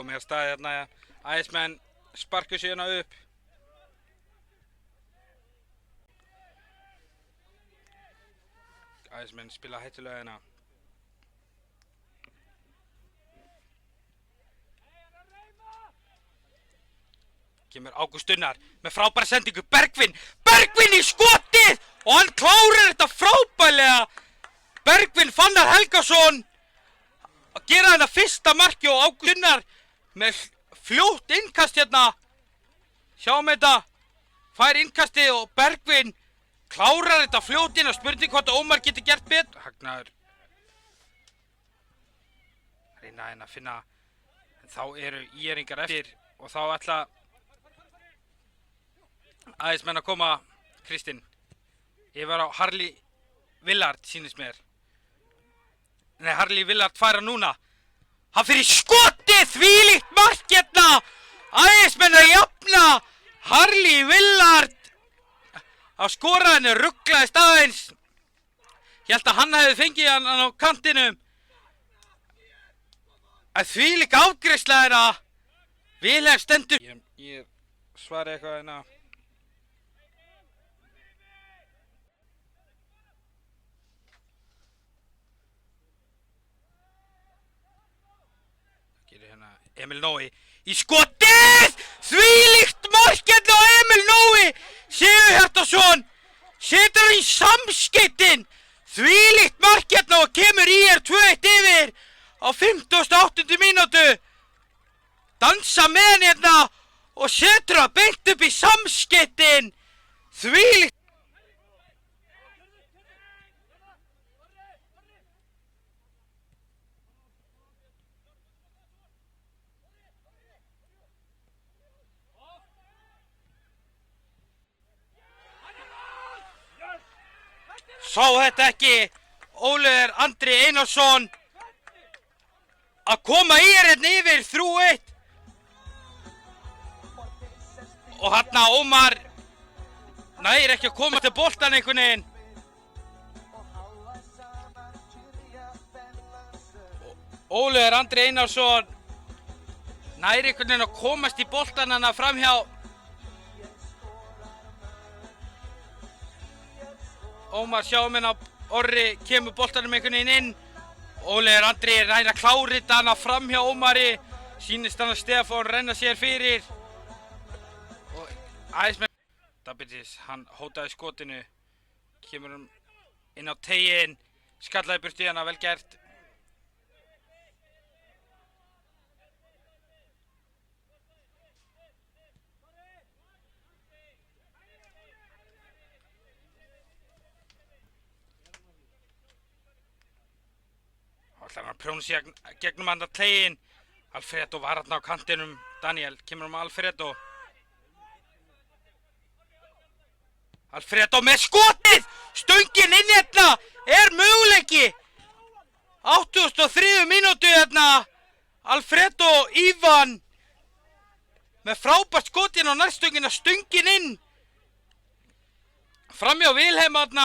komið á staði hérna, ægismenn sparku sig hérna upp. Ægismenn spila hættulega hérna. Kemur Ágúst Unnar með frábæra sendingu, Bergvin í skotið og hann klárar þetta frábærlega. Bergvin Fannar Helgason að gera þetta fyrsta marki og Ágúst Unnar með fljótt innkast hérna. Sjáum þetta, fær innkastið og Bergvin klárar þetta fljótt inn og spurning hvort Ómar getur gert betur. Hagnaður reyna hérna að finna, en þá eru ÍR-ingar eftir og þá ætla ægismenn að koma. Kristinn yfir á Harley Willard, sýnist mér. Nei, Harley Willard færa núna. Hann fyrir skotið, þvílíkt mark hérna. Ægismenn að jafna. Harley Willard að skora henni, ruglaðist aðeins. Ég held að hann hefði fengið hann á kantinum. Að þvílík afgreiðsla hérna. Vilhelm stendur. Ég svari eitthvað hérna. Emil Nói í skotið! Þvílíkt mark hérna á Emil Nói! Sigurhjartarson setur í samskeytin! Þvílíkt mark hérna og kemur ÍR 2-1 yfir á 58. mínútu. Dansa með hann hérna og setur hann beint upp í samskeytin. Þvílíkt. Sá þetta ekki, Ólafur Andri Einarsson að koma hérna yfir 3-1 og hérna Ómar nægir ekki að koma til boltan einhvern veginn. Ólafur Andri Einarsson nægir einhvern veginn að komast í boltan hana framhjá Ómar. Sjáum hérna Orri kemur boltanum einhvern veginn inn. Ólafur Andri nægir að klára þetta hana framhjá Ómari. Sýnist hann að Stefán renna sér fyrir. Og ægismenn Dabitis, hann hótaði skotinu. Kemur hann inn á teiginn. Skallaði burti hana, vel gert. Ætlar hann að prjóna sig gegnum hann að teiginn. Alfredo var hérna á kantinum. Daniel kemur með Alfredo. Alfredo með skotið! Stöngin inn hérna! Er möguleiki! 83. mínútu hérna! Alfredo Ívan með frábært skotin á nærstöngina, stöngin inn! Framhjá Vilhelm hérna!